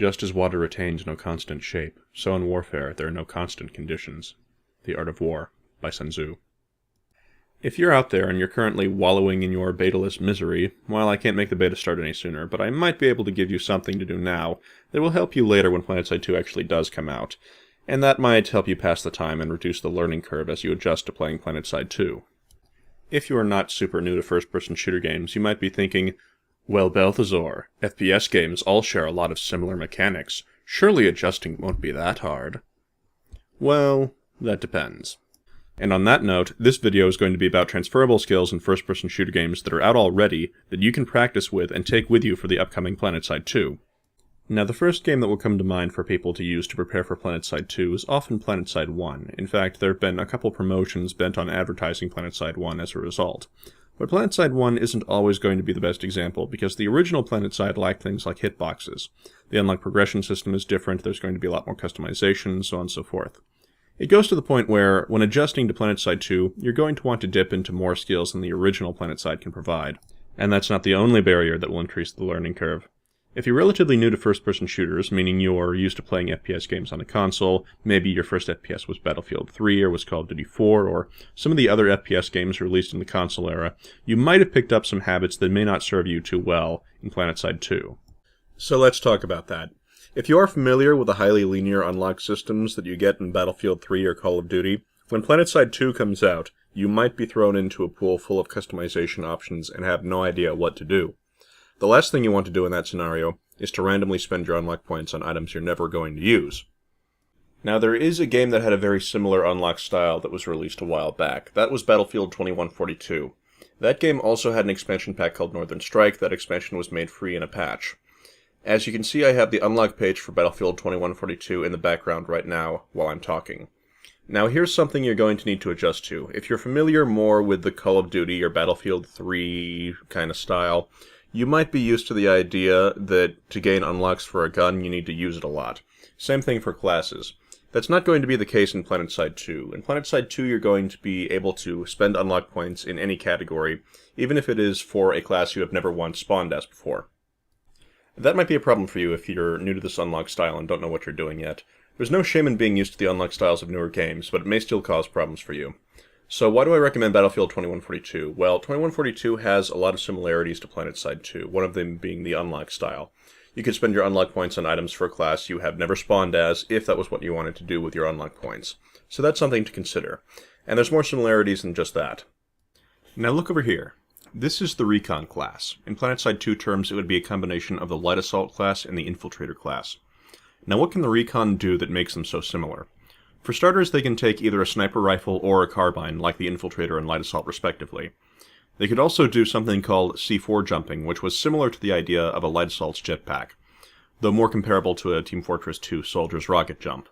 Just as water retains no constant shape, so in warfare there are no constant conditions. The Art of War, by Sun Tzu. If you're out there and you're currently wallowing in your betaless misery, well, I can't make the beta start any sooner, but I might be able to give you something to do now that will help you later when Planetside 2 actually does come out, and that might help you pass the time and reduce the learning curve as you adjust to playing Planetside 2. If you are not super new to first-person shooter games, you might be thinking, well, Balthazar, FPS games all share a lot of similar mechanics. Surely adjusting won't be that hard. Well, that depends. And on that note, this video is going to be about transferable skills in first-person shooter games that are out already, that you can practice with and take with you for the upcoming Planetside 2. Now, the first game that will come to mind for people to use to prepare for Planetside 2 is often Planetside 1. In fact, there have been a couple promotions bent on advertising Planetside 1 as a result. But Planetside 1 isn't always going to be the best example, because the original Planetside lacked things like hitboxes. The unlock progression system is different, there's going to be a lot more customization, so on and so forth. It goes to the point where, when adjusting to Planetside 2, you're going to want to dip into more skills than the original Planetside can provide. And that's not the only barrier that will increase the learning curve. If you're relatively new to first-person shooters, meaning you're used to playing FPS games on a console, maybe your first FPS was Battlefield 3 or was Call of Duty 4, or some of the other FPS games released in the console era, you might have picked up some habits that may not serve you too well in Planetside 2. So let's talk about that. If you are familiar with the highly linear unlock systems that you get in Battlefield 3 or Call of Duty, when Planetside 2 comes out, you might be thrown into a pool full of customization options and have no idea what to do. The last thing you want to do in that scenario is to randomly spend your unlock points on items you're never going to use. Now, there is a game that had a very similar unlock style that was released a while back. That was Battlefield 2142. That game also had an expansion pack called Northern Strike. That expansion was made free in a patch. As you can see, I have the unlock page for Battlefield 2142 in the background right now while I'm talking. Now, here's something you're going to need to adjust to. If you're familiar more with the Call of Duty or Battlefield 3 kind of style, you might be used to the idea that to gain unlocks for a gun, you need to use it a lot. Same thing for classes. That's not going to be the case in Planetside 2. In Planetside 2, you're going to be able to spend unlock points in any category, even if it is for a class you have never once spawned as before. That might be a problem for you if you're new to this unlock style and don't know what you're doing yet. There's no shame in being used to the unlock styles of newer games, but it may still cause problems for you. So why do I recommend Battlefield 2142? Well, 2142 has a lot of similarities to Planetside 2, one of them being the unlock style. You can spend your unlock points on items for a class you have never spawned as, if that was what you wanted to do with your unlock points. So that's something to consider. And there's more similarities than just that. Now look over here. This is the Recon class. In Planetside 2 terms, it would be a combination of the Light Assault class and the Infiltrator class. Now what can the Recon do that makes them so similar? For starters, they can take either a sniper rifle or a carbine, like the Infiltrator and Light Assault respectively. They could also do something called C4 jumping, which was similar to the idea of a Light Assault's jetpack, though more comparable to a Team Fortress 2 soldier's rocket jump.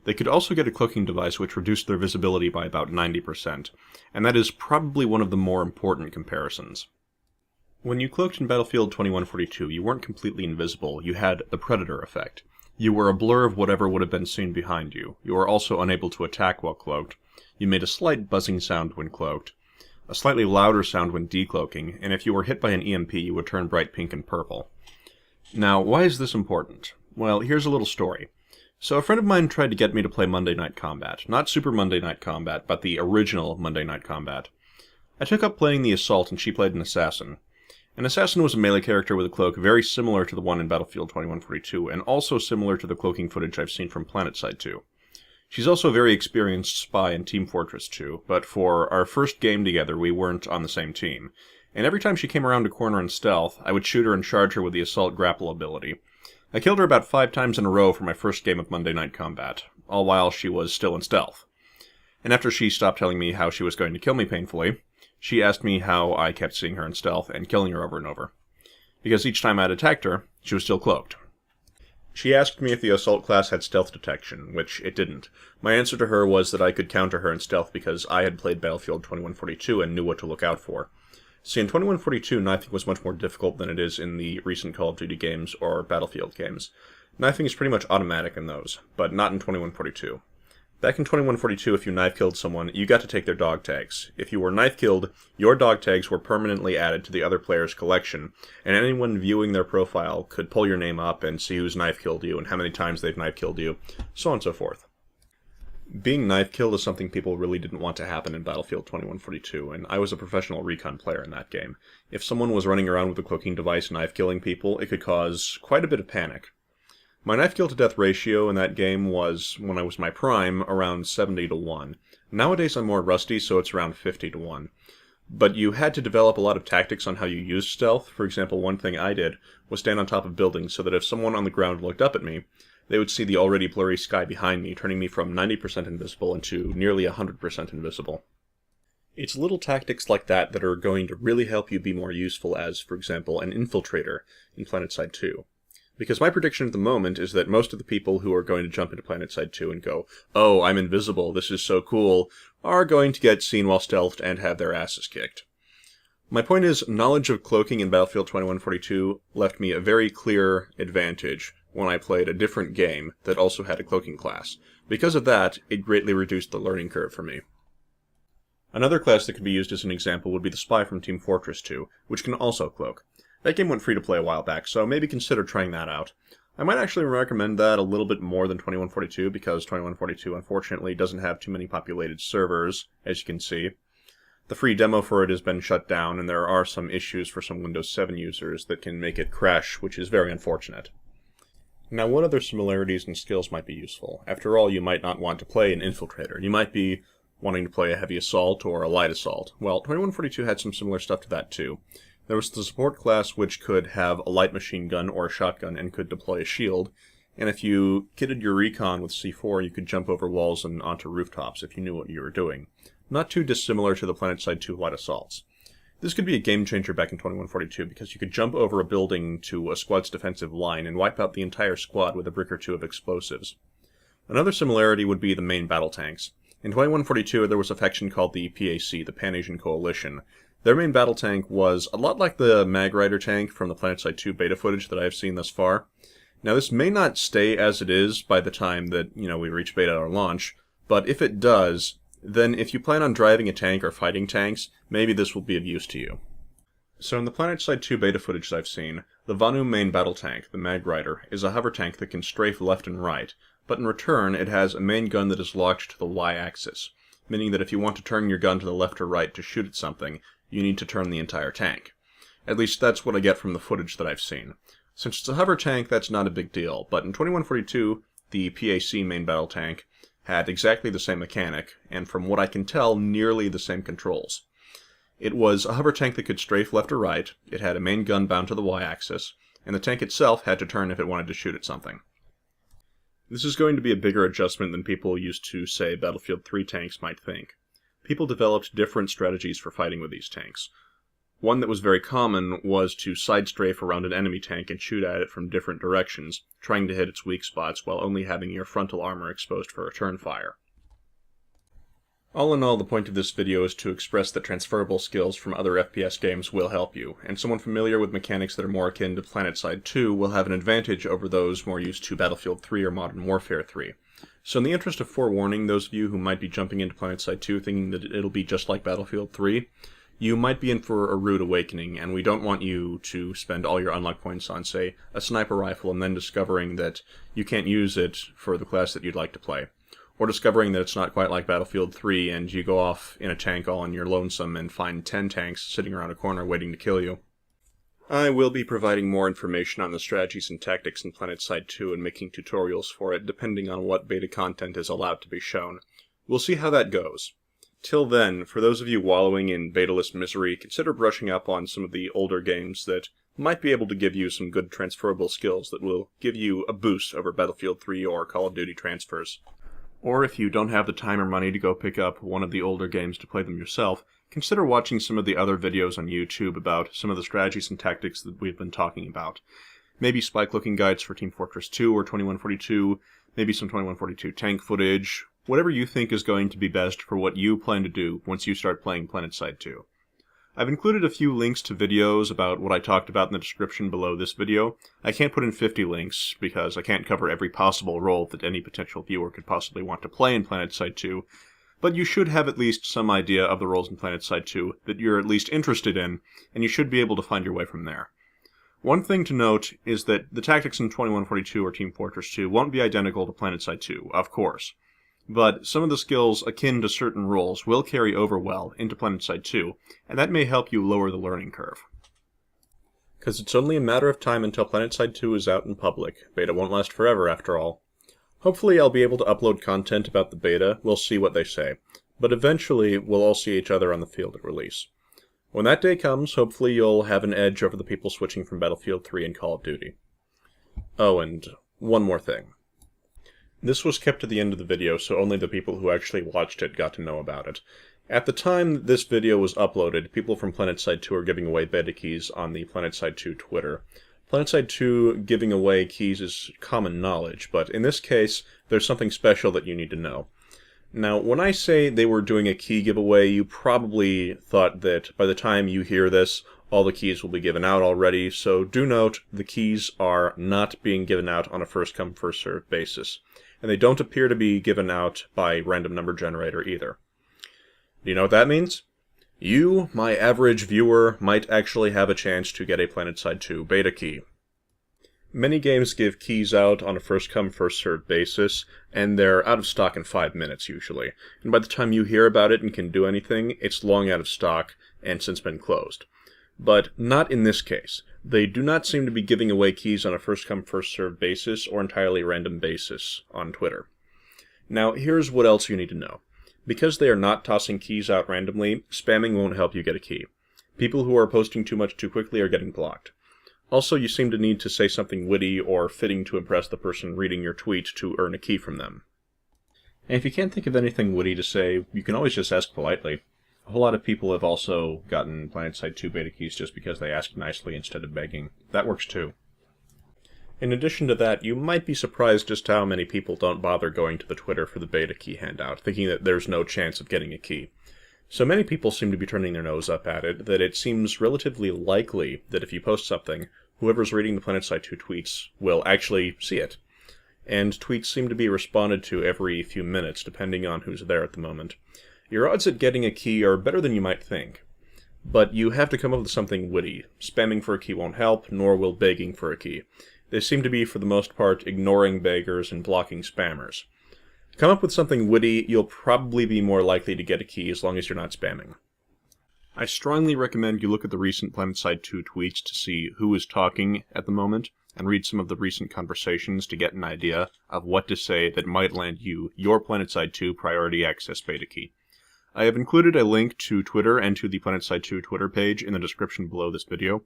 They could also get a cloaking device which reduced their visibility by about 90%, and that is probably one of the more important comparisons. When you cloaked in Battlefield 2142, you weren't completely invisible, you had the Predator effect. You were a blur of whatever would have been seen behind you. You were also unable to attack while cloaked. You made a slight buzzing sound when cloaked, a slightly louder sound when decloaking, and if you were hit by an EMP, you would turn bright pink and purple. Now, why is this important? Well, here's a little story. So a friend of mine tried to get me to play Monday Night Combat. Not Super Monday Night Combat, but the original Monday Night Combat. I took up playing the Assault and she played an Assassin. An Assassin was a melee character with a cloak very similar to the one in Battlefield 2142, and also similar to the cloaking footage I've seen from Planetside 2. She's also a very experienced spy in Team Fortress 2, but for our first game together we weren't on the same team. And every time she came around a corner in stealth, I would shoot her and charge her with the Assault grapple ability. I killed her about 5 times in a row for my first game of Monday Night Combat, all while she was still in stealth. And after she stopped telling me how she was going to kill me painfully, she asked me how I kept seeing her in stealth and killing her over and over. Because each time I'd attacked her, she was still cloaked. She asked me if the Assault class had stealth detection, which it didn't. My answer to her was that I could counter her in stealth because I had played Battlefield 2142 and knew what to look out for. See, in 2142, knifing was much more difficult than it is in the recent Call of Duty games or Battlefield games. Knifing is pretty much automatic in those, but not in 2142. Back in 2142, if you knife-killed someone, you got to take their dog tags. If you were knife-killed, your dog tags were permanently added to the other player's collection, and anyone viewing their profile could pull your name up and see who's knife-killed you and how many times they've knife-killed you, so on and so forth. Being knife-killed is something people really didn't want to happen in Battlefield 2142, and I was a professional recon player in that game. If someone was running around with a cloaking device knife-killing people, it could cause quite a bit of panic. My knife-kill-to-death ratio in that game was, when I was my prime, around 70 to 1. Nowadays I'm more rusty, so it's around 50 to 1. But you had to develop a lot of tactics on how you used stealth. For example, one thing I did was stand on top of buildings so that if someone on the ground looked up at me, they would see the already blurry sky behind me, turning me from 90% invisible into nearly 100% invisible. It's little tactics like that that are going to really help you be more useful as, for example, an infiltrator in Planetside 2. Because my prediction at the moment is that most of the people who are going to jump into Planetside 2 and go, "Oh, I'm invisible, this is so cool," are going to get seen while stealthed and have their asses kicked. My point is, knowledge of cloaking in Battlefield 2142 left me a very clear advantage when I played a different game that also had a cloaking class. Because of that, it greatly reduced the learning curve for me. Another class that could be used as an example would be the Spy from Team Fortress 2, which can also cloak. That game went free to play a while back, so maybe consider trying that out. I might actually recommend that a little bit more than 2142, because 2142 unfortunately doesn't have too many populated servers, as you can see. The free demo for it has been shut down, and there are some issues for some Windows 7 users that can make it crash, which is very unfortunate. Now, what other similarities and skills might be useful? After all, you might not want to play an infiltrator. You might be wanting to play a heavy assault or a light assault. Well, 2142 had some similar stuff to that too. There was the support class, which could have a light machine gun or a shotgun and could deploy a shield, and if you kitted your recon with C4, you could jump over walls and onto rooftops if you knew what you were doing. Not too dissimilar to the Planetside 2 light assaults. This could be a game changer back in 2142 because you could jump over a building to a squad's defensive line and wipe out the entire squad with a brick or two of explosives. Another similarity would be the main battle tanks. In 2142 there was a faction called the PAC, the Pan-Asian Coalition. Their main battle tank was a lot like the Mag Rider tank from the Planetside 2 beta footage that I have seen thus far. Now this may not stay as it is by the time that, we reach beta or launch, but if it does, then if you plan on driving a tank or fighting tanks, maybe this will be of use to you. So in the Planetside 2 beta footage that I've seen, the Vanu main battle tank, the Mag Rider, is a hover tank that can strafe left and right, but in return it has a main gun that is locked to the Y-axis, meaning that if you want to turn your gun to the left or right to shoot at something, you need to turn the entire tank. At least that's what I get from the footage that I've seen. Since it's a hover tank, that's not a big deal, but in 2142, the PAC main battle tank had exactly the same mechanic, and from what I can tell, nearly the same controls. It was a hover tank that could strafe left or right, it had a main gun bound to the Y-axis, and the tank itself had to turn if it wanted to shoot at something. This is going to be a bigger adjustment than people used to, say, Battlefield 3 tanks might think. People developed different strategies for fighting with these tanks. One that was very common was to side strafe around an enemy tank and shoot at it from different directions, trying to hit its weak spots while only having your frontal armor exposed for return fire. All in all, the point of this video is to express that transferable skills from other FPS games will help you, and someone familiar with mechanics that are more akin to Planetside 2 will have an advantage over those more used to Battlefield 3 or Modern Warfare 3. So in the interest of forewarning those of you who might be jumping into Planetside 2 thinking that it'll be just like Battlefield 3, you might be in for a rude awakening, and we don't want you to spend all your unlock points on, say, a sniper rifle and then discovering that you can't use it for the class that you'd like to play. Or discovering that it's not quite like Battlefield 3 and you go off in a tank all on your lonesome and find 10 tanks sitting around a corner waiting to kill you. I will be providing more information on the strategies and tactics in Planetside 2 and making tutorials for it depending on what beta content is allowed to be shown. We'll see how that goes. Till then, for those of you wallowing in betaless misery, consider brushing up on some of the older games that might be able to give you some good transferable skills that will give you a boost over Battlefield 3 or Call of Duty transfers. Or if you don't have the time or money to go pick up one of the older games to play them yourself, consider watching some of the other videos on YouTube about some of the strategies and tactics that we've been talking about. Maybe spy cloaking guides for Team Fortress 2 or 2142, maybe some 2142 tank footage, whatever you think is going to be best for what you plan to do once you start playing Planetside 2. I've included a few links to videos about what I talked about in the description below this video. I can't put in 50 links because I can't cover every possible role that any potential viewer could possibly want to play in Planetside 2, but you should have at least some idea of the roles in Planetside 2 that you're at least interested in, and you should be able to find your way from there. One thing to note is that the tactics in 2142 or Team Fortress 2 won't be identical to Planetside 2, of course. But some of the skills akin to certain roles will carry over well into Planetside 2, and that may help you lower the learning curve. Because it's only a matter of time until Planetside 2 is out in public. Beta won't last forever, after all. Hopefully I'll be able to upload content about the beta, we'll see what they say. But eventually, we'll all see each other on the field at release. When that day comes, hopefully you'll have an edge over the people switching from Battlefield 3 and Call of Duty. Oh, and one more thing. This was kept to the end of the video, so only the people who actually watched it got to know about it. At the time this video was uploaded, people from Planetside 2 are giving away beta keys on the Planetside 2 Twitter. Planetside 2 giving away keys is common knowledge, but in this case, there's something special that you need to know. Now, when I say they were doing a key giveaway, you probably thought that by the time you hear this, all the keys will be given out already, so do note, the keys are not being given out on a first-come, first-served basis. And they don't appear to be given out by random number generator either. Do you know what that means? You, my average viewer, might actually have a chance to get a Planetside 2 beta key. Many games give keys out on a first-come, first-served basis, and they're out of stock in 5 minutes usually. And by the time you hear about it and can do anything, it's long out of stock and since been closed. But not in this case. They do not seem to be giving away keys on a first-come, first-served basis or entirely random basis on Twitter. Now, here's what else you need to know. Because they are not tossing keys out randomly, spamming won't help you get a key. People who are posting too much too quickly are getting blocked. Also, you seem to need to say something witty or fitting to impress the person reading your tweet to earn a key from them. And if you can't think of anything witty to say, you can always just ask politely. A whole lot of people have also gotten Planetside 2 beta keys just because they asked nicely instead of begging. That works too. In addition to that, you might be surprised just how many people don't bother going to the Twitter for the beta key handout, thinking that there's no chance of getting a key. So many people seem to be turning their nose up at it, that it seems relatively likely that if you post something, whoever's reading the Planetside 2 tweets will actually see it. And tweets seem to be responded to every few minutes, depending on who's there at the moment. Your odds at getting a key are better than you might think. But you have to come up with something witty. Spamming for a key won't help, nor will begging for a key. They seem to be, for the most part, ignoring beggars and blocking spammers. Come up with something witty, you'll probably be more likely to get a key as long as you're not spamming. I strongly recommend you look at the recent Planetside 2 tweets to see who is talking at the moment, and read some of the recent conversations to get an idea of what to say that might land you your Planetside 2 Priority Access beta key. I have included a link to Twitter and to the Planetside 2 Twitter page in the description below this video.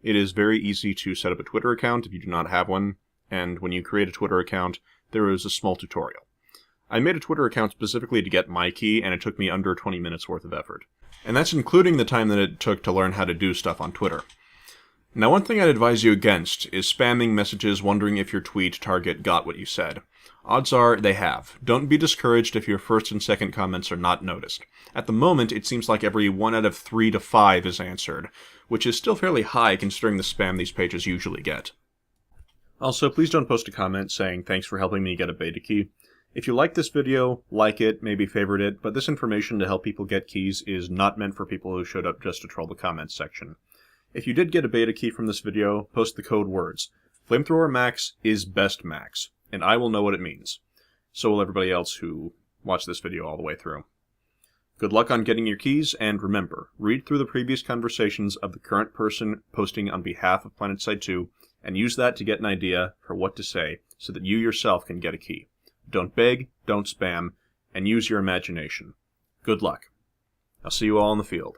It is very easy to set up a Twitter account if you do not have one, and when you create a Twitter account, there is a small tutorial. I made a Twitter account specifically to get my key, and it took me under 20 minutes worth of effort. And that's including the time that it took to learn how to do stuff on Twitter. Now, one thing I'd advise you against is spamming messages wondering if your tweet target got what you said. Odds are they have. Don't be discouraged if your first and second comments are not noticed. At the moment, it seems like every 1 out of 3 to 5 is answered, which is still fairly high considering the spam these pages usually get. Also, please don't post a comment saying, "Thanks for helping me get a beta key." If you like this video, like it, maybe favorite it, but this information to help people get keys is not meant for people who showed up just to troll the comments section. If you did get a beta key from this video, post the code words. Flamethrower Max is best max, and I will know what it means. So will everybody else who watched this video all the way through. Good luck on getting your keys, and remember, read through the previous conversations of the current person posting on behalf of Planetside 2, and use that to get an idea for what to say, so that you yourself can get a key. Don't beg, don't spam, and use your imagination. Good luck. I'll see you all in the field.